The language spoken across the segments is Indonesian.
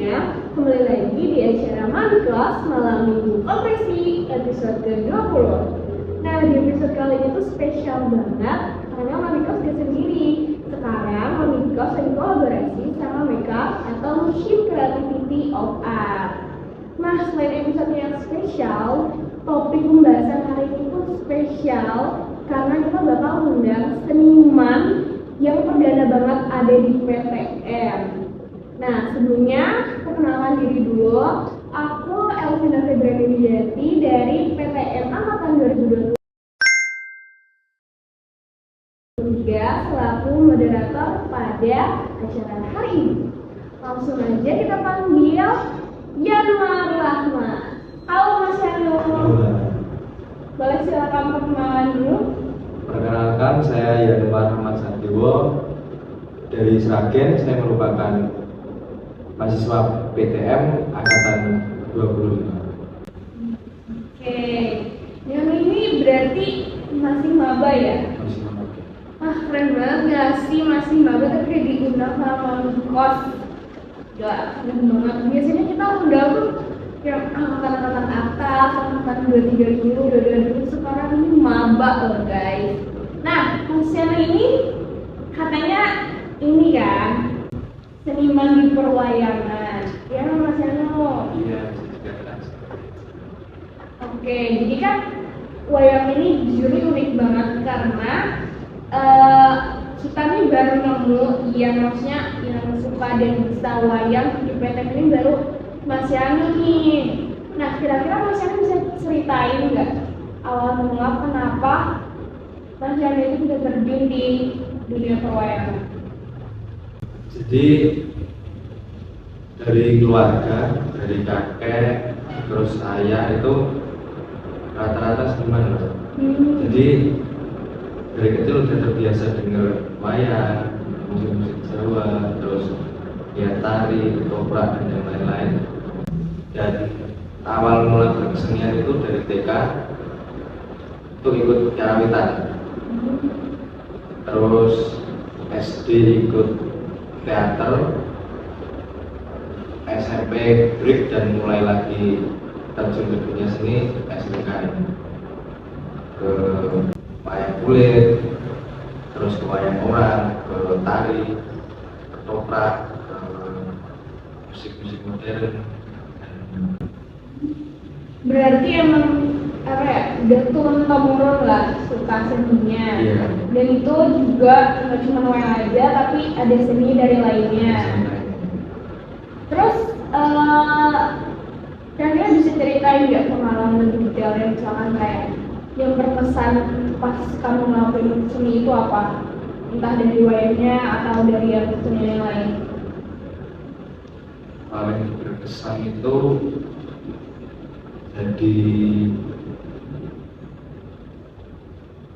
semuanya, kembali lagi di acara Mami Kelas Malam Minggu Kompresi episode ke-20. Nah, di episode kali ini tuh spesial banget karena Mami Kelas gak sendiri. Sekarang Mami Kelas lagi kolaborasi sama Makeup atau Motion Creativity of Art. Nah, selain episode yang spesial, topik pembahasan hari ini pun spesial karena kita bakal mengundang seniman yang perdana banget ada di PTM. Nah, sebelumnya perkenalan diri dulu. Aku Elvina Febriani Wijayati dari PTM Angkatan 2023 selaku moderator pada acara hari ini. Langsung aja kita panggil Yanuar Rahmat. Halo Mas Yanuar. Boleh silakan perkenalan dulu. Perkenalkan, saya Yanuar Rahmat Santiwo dari Sragen. Saya merupakan mahasiswa PTM Angkatan 25. Oke, yang ini berarti masih maba ya? Masih maba. Keren banget gak sih masih maba tapi kayak diundang sama kos. Gak, keren banget. Biasanya kita undang tuh yang angkatan atas, angkatan 23 dulu, 22 dulu. Sekarang ini maba loh guys. Nah, Mas Yana ini katanya ini kan seniman di perwayangan. Ya Mas Yana. Iya, saya juga kan. Oke, jadi kan wayang ini jujur unik banget karena kita nih baru nemu yang maksudnya yang suka dan bisa wayang di PTM ini baru Mas Yani nih. Nah, kira-kira Mas Yani bisa ceritain nggak awal mula kenapa Mas Yani itu bisa terjun di dunia perwayangan? Jadi dari keluarga, dari kakek, terus ayah itu rata-rata seniman, Mas. Jadi dari kecil udah terbiasa dengar wayang, musik-musik Jawa, terus ya tari, ketoprak dan yang lain-lain. Dan awal mula berkesenian itu dari TK itu ikut karawitan, terus SD ikut teater, SMP break dan mulai lagi terjun ke dunia seni SMK ini ke wayang kulit, terus ke wayang orang, ke tari, ketoprak, ke musik-musik modern. Berarti emang apa ya, udah turun temurun lah suka seninya. Iya. Dan itu juga nggak cuma wayang aja tapi ada seni dari lainnya. Terus kira-kira bisa ceritain nggak pengalaman lebih detail yang misalkan kayak yang berkesan pas kamu ngelakuin seni itu apa? Entah dari wayangnya atau dari yang seni yang lain. Paling berkesan itu jadi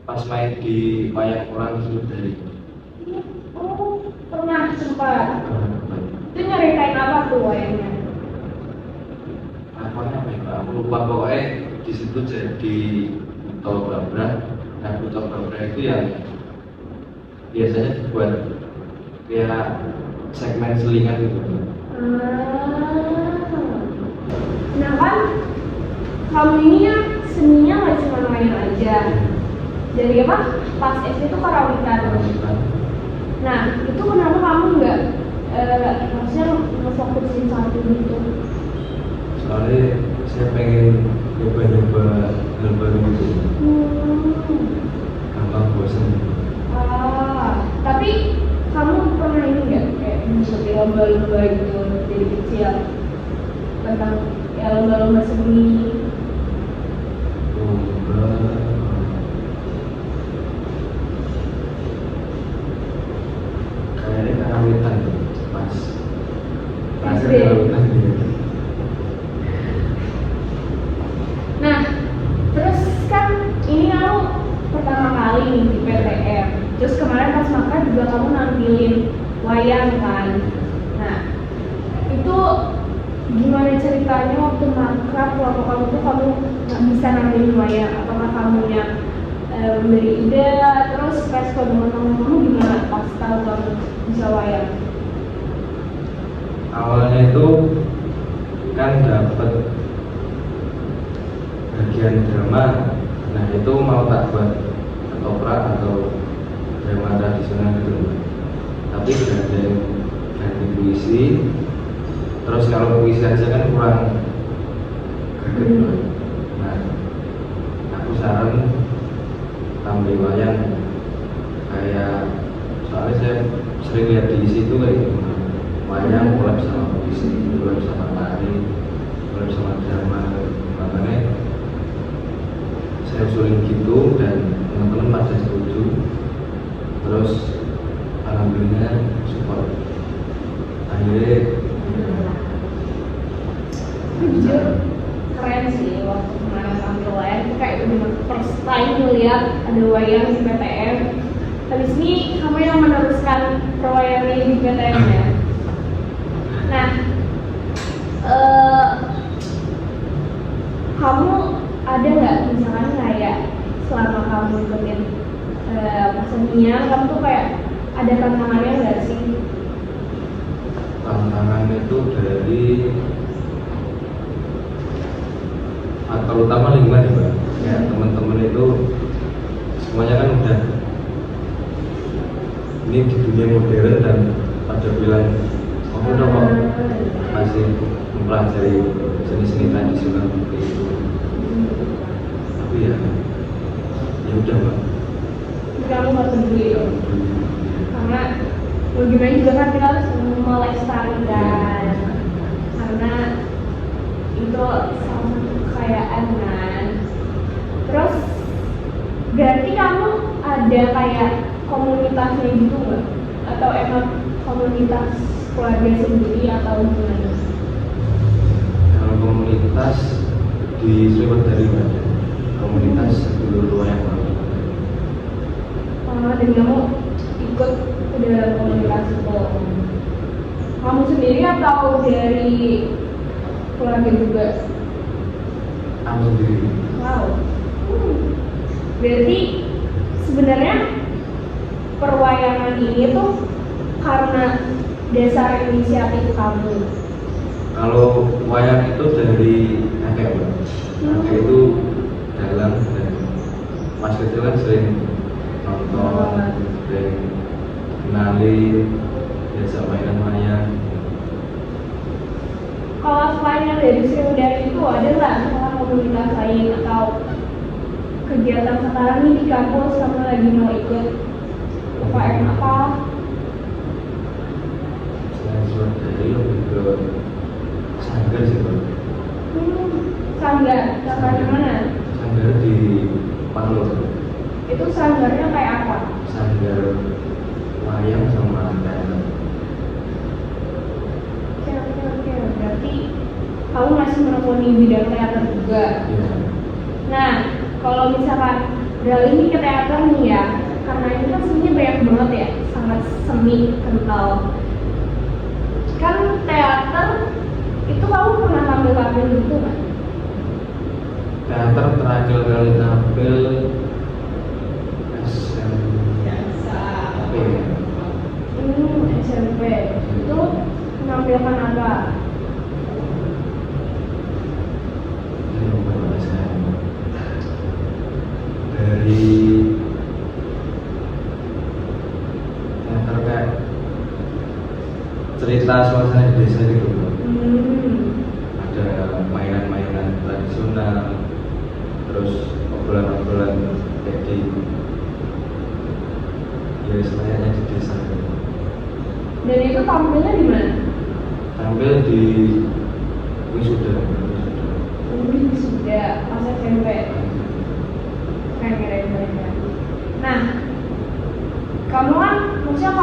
pas main di wayang orang itu dari Oh, pernah sempat. Itu nyeritain apa tuh wayangnya? apa ya, aku lupa, pokoknya di situ jadi Buto Babra. Nah, Buto Babra itu yang biasanya dibuat kayak segmen selingan gitu. Nah kan kamu ini kan seninya nggak cuma wayang aja. Dari apa? Pas SD itu karawitan. Nah itu kenapa kamu nggak maksudnya ngefokusin satu gitu? Soalnya saya pengen nyoba-nyoba hal baru gitu. Gampang bosan. Tapi kamu pernah ini nggak kayak mengikuti lomba-lomba gitu dari kecil tentang ya lomba-lomba seni? Lomba kayaknya karawitan mas. SD. Karawitan gitu. Nah, terus kan ini kamu pertama kali nih di PTM. Terus kemarin pas makan juga kamu nampilin wayang kan. Nah, itu gimana ceritanya waktu makrab waktu kamu tuh kamu nggak bisa nampilin wayang? Apakah kamu yang beri ide? Terus respon teman-teman kamu gimana pas tahu kamu bisa wayang? awalnya itu kan dapat bagian drama, nah itu mau tak buat ketoprak atau drama tradisional gitu, tapi ganti puisi. Terus kalau puisi aja kan kurang greget. Nah aku saran tambah wayang, kayak soalnya saya sering lihat di situ kayak gitu, wayang collab sama puisi, collab sama tari, collab sama drama. Makanya saya usulin gitu dan teman-teman pada setuju. Terus alhamdulillah support, akhirnya jujur keren sih waktu kemarin tampil wayang itu kayak udah first time ngeliat ada wayang di PTM. Habis ini kamu yang meneruskan perwayangan di PTM ya. Nah, kamu ada nggak misalkan kayak selama kamu ikutin kesenian, kamu tuh kayak ada tantangannya nggak sih? tantangan itu dari terutama lingkungan ya, Mbak. Ya, teman-teman itu semuanya kan udah ini di dunia modern dan pada bilang udah kok masih mempelajari seni-seni tradisional seperti itu. Tapi ya udah Mbak. Kamu nggak peduli dong, karena mau gimana juga kan kita harus melestarikan, karena itu salah satu kekayaan kan. Terus berarti kamu ada kayak komunitasnya gitu nggak? Atau emang komunitas keluarga sendiri atau gimana? Kalau komunitas di Sliwet dari Mbak, komunitas dulu yang baru. Dan kamu ikut ke dalam komunitas itu? Kamu sendiri atau dari keluarga juga? Aku sendiri. Wow. Berarti sebenarnya perwayangan ini tuh karena dasar inisiatif kamu. Kalau wayang itu dari kakek Mbak. Kakek itu dalam dan pas kecil kan sering nonton, sering kenali, biasa mainan wayang. Kalau selain yang dari Sriwedari itu ada nggak misalnya komunitas lain atau kegiatan sekarang nih di kampus kamu lagi mau ikut UKM apa? Selain surat dari lebih ke sanggar sih Mbak. Sanggar di mana? Sanggar di Palu. Itu sanggarnya kayak apa? Sanggar wayang sama teater. Oke. Berarti kamu masih menekuni bidang teater juga. Iya. Nah, kalau misalkan beralih ini ke teater nih ya, karena ini kan seninya banyak banget ya, sangat semi kental. Kan teater itu kamu pernah tampil gitu nggak? Teater terakhir kali tampil SMP. SMP. Itu menampilkan apa? Ini lupa pada saya. Dari teater kayak cerita suasana di desa gitu. Ada mainan-mainan tradisional, terus obrolan-obrolan kayak di ya semuanya di desa gitu. Dan itu tampilnya di mana? Tampil di wisuda. Sudah pas SMP. Keren. Nah, kamu kan maksudnya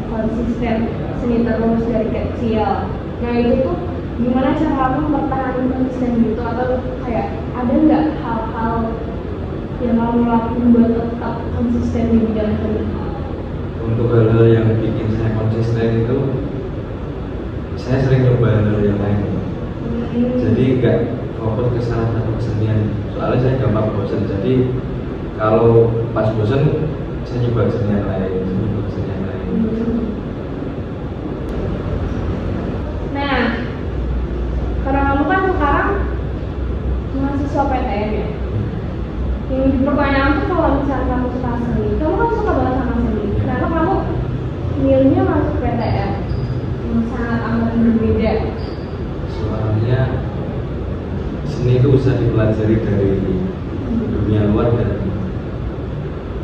konsisten seni terus dari kecil. Nah itu tuh gimana cara kamu mempertahankan konsisten gitu, atau kayak ada nggak hal-hal yang kamu lakukan buat tetap konsisten di bidang seni? Untuk hal-hal yang bikin saya konsisten itu saya sering coba hal yang lain. Jadi nggak fokus ke salah satu kesenian, soalnya saya gampang bosan. Jadi kalau pas bosan saya coba kesenian lain. mahasiswa PTN ya. Yang di pertanyaan tuh kalau misalnya kamu suka seni, kamu kan suka banget sama seni. Kenapa kamu milihnya masuk PTN? Yang sangat amat berbeda. Soalnya seni itu bisa dipelajari dari dunia luar dan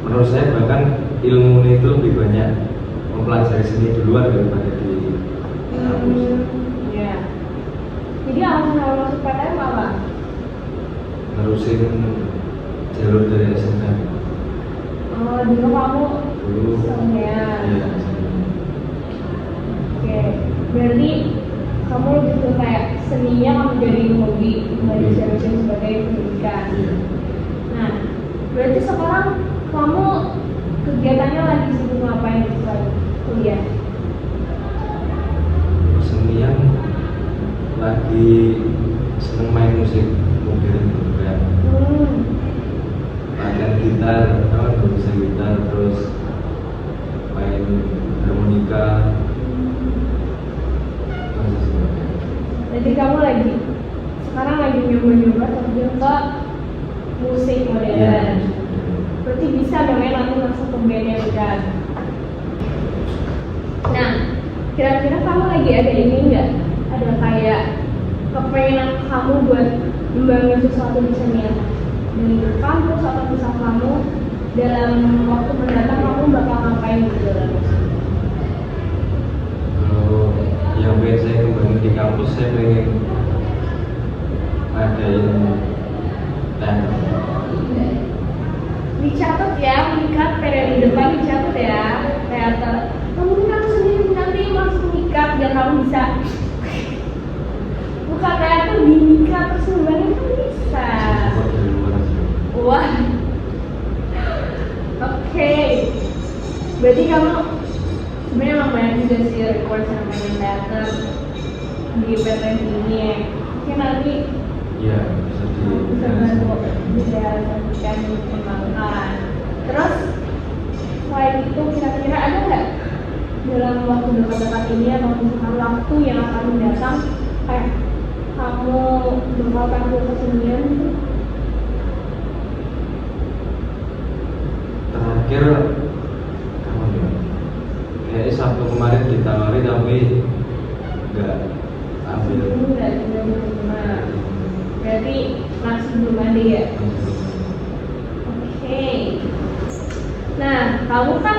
menurut saya bahkan ilmu itu lebih banyak mempelajari seni di luar daripada di kampus. Ya. Jadi alasan kamu masuk PTN apa? Nerusin jalur dari SMK. Oh, dulu kamu seninya. Iya. Oke, berarti kamu lebih ke kayak seninya kamu jadi hobi, nggak dijadikan sebagai pendidikan. Iya. Nah, berarti sekarang kamu kegiatannya lagi sibuk ngapain selain kuliah? Kesenian lagi seneng main musik modern juga. Latihan gitar, kan bisa gitar, terus main harmonika. Jadi kamu sekarang lagi nyoba-nyoba terjun ke musik modern. Iya. Berarti bisa dong ya nanti masuk ke band yang kan. Nah, kira-kira kamu lagi ada ini nggak? Ada kayak kepengenan kamu buat membangun sesuatu di senian di kampus atau misal kamu dalam waktu mendatang kamu bakal ngapain gitu dalam musik? Kalau yang pengen saya kembangin di kampus, saya pengen ngadain teater. Dicatat ya, mengikat periode depan dicatat ya, teater. Kamu kan sendiri nanti masuk mengikat biar kamu bisa buka teater di mengikat terus ngembangin kan bisa. Support dari luar sih. Wah, oke. Berarti kamu sebenarnya emang banyak juga sih record sama main teater di PTN ini ya. Mungkin nanti Iya, bisa bisa bantu direalisasikan dikembangkan. Terus selain itu kira-kira ada nggak dalam waktu dekat-dekat ini atau misalkan waktu yang akan mendatang kayak kamu bakal tampil kesenian gitu? Terakhir kapan ya? Kayaknya Sabtu kemarin ditawari tapi nggak ambil. Nggak juga cuma berarti masih belum ada ya? Oke. Nah, kamu kan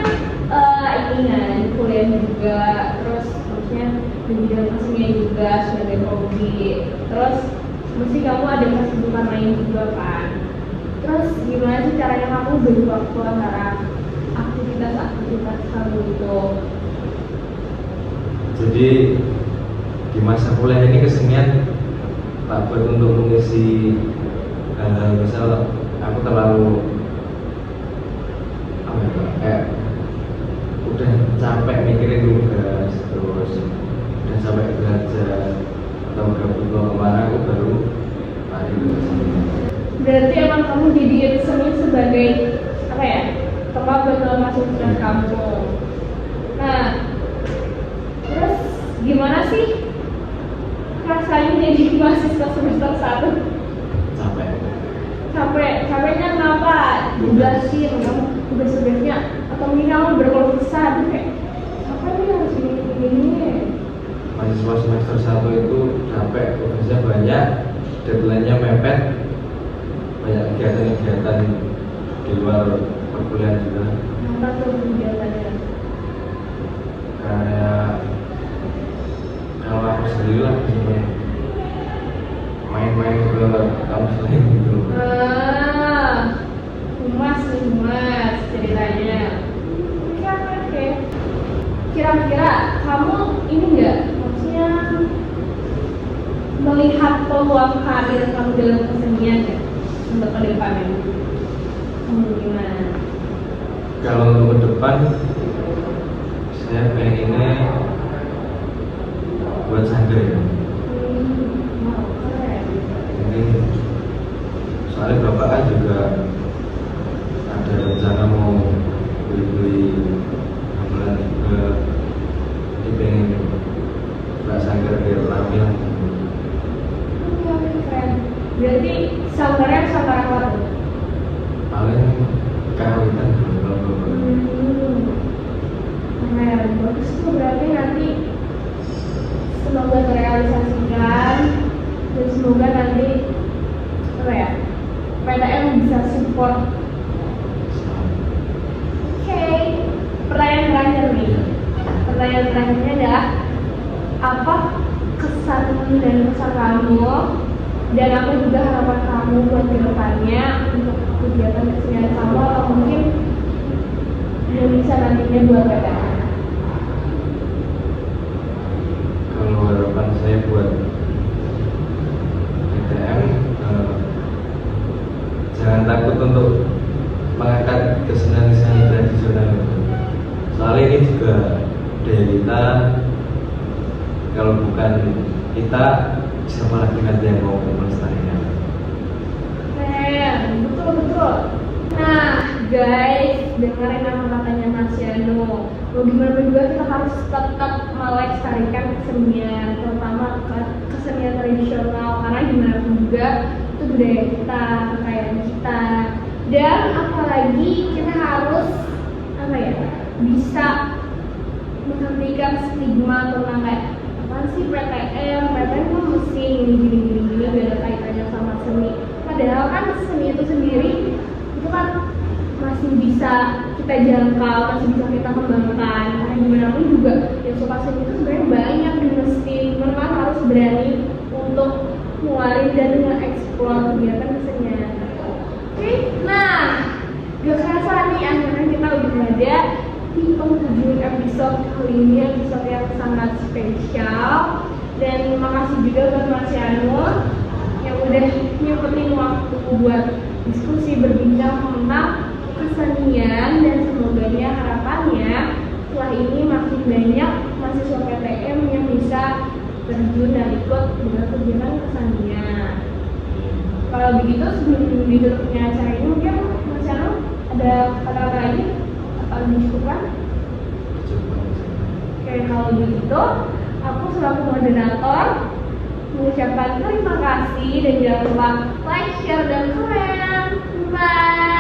ini kan kuliah juga, terus maksudnya di bidang kesenian juga sebagai hobi. Terus mesti kamu ada kesibukan lain juga kan? Terus gimana sih caranya kamu bagi waktu antara aktivitas kamu itu? Jadi di masa kuliah ini kesenian tak buat untuk mengisi hal-hal, misal aku terlalu apa ya, kayak udah capek mikirin tugas, terus udah capek belajar atau udah butuh kemana, aku baru lari ke kesenian. Berarti emang kamu jadiin seni sebagai apa ya, tempat buat memasuk stres kamu. Nah, terus gimana sih rasanya jadi mahasiswa semester 1? Capeknya kenapa? Tugasin, kamu tugas-tugasnya atau mungkin kamu berkeluh kesah kayak apa nih harus gini? Mahasiswa semester 1 itu capek, tugasnya banyak, deadline-nya mepet, banyak kegiatan-kegiatan di luar perkuliahan juga. Apa tuh kegiatannya? Kayak kalau aku sendiri lah main-main ke kampus lain gitu. Humas ceritanya. Oke. Kira-kira kamu ini enggak, maksudnya melihat peluang karir kamu dalam kesenian ya untuk ke depannya? Gimana? Kalau untuk ke depan, saya pengennya buat sanggar ya. Wow, keren. Mungkin soalnya bapak kan juga ada rencana mau beli gamelan juga, jadi pengen buat sanggar biar rame lah. Keren. Berarti sanggarnya Nusantara apa tuh? Paling karawitan kalau Keren, bagus tuh berarti nanti semoga terrealisasikan dan semoga nanti apa ya PTM bisa support. Oke, pertanyaan terakhir nih. Pertanyaan terakhirnya adalah apa kesan dan kesan kamu dan apa juga harapan kamu buat kedepannya untuk kegiatan kesenian kamu atau mungkin yang bisa nantinya buat PTM? kalau harapan saya buat PTM jangan takut untuk mengangkat kesenian-kesenian tradisional. Soalnya ini juga budaya kita. Kalau bukan kita, siapa lagi nanti yang mau melestarikan? Betul. Nah, guys, dengerin apa katanya Mas Yano. Mau gimana juga kita harus tetap melestarikan kesenian, terutama kesenian tradisional, karena gimana juga itu budaya kita, kekayaan kita. Dan apalagi kita harus bisa menghentikan stigma tentang kayak apaan sih PTM tuh mesti gini gak ada kaitannya sama seni. Padahal kan seni itu sendiri itu kan masih bisa kita jangkau, masih bisa kita kembangkan. Karena gimana pun juga yang suka seni itu sebenarnya banyak di meski memang harus berani untuk ngeluarin dan mengeksplor kegiatan kesenian. Oke, nah gak kerasa nih akhirnya kita udah ada di penghujung episode kali ini, episode yang sangat spesial. Dan makasih juga buat Mas Yano yang udah nyempetin waktu buat diskusi berbincang tentang kesenian, dan semoganya harapannya setelah ini makin banyak mahasiswa PTM yang bisa terjun dan ikut dengan kegiatan kesenian. Kalau begitu sebelum ditutupnya acara ini mungkin Mas Yano ada kata-kata lagi atau dicukupkan? Oke, kalau begitu aku selaku moderator mengucapkan terima kasih dan jangan lupa like, share, dan komen. Bye.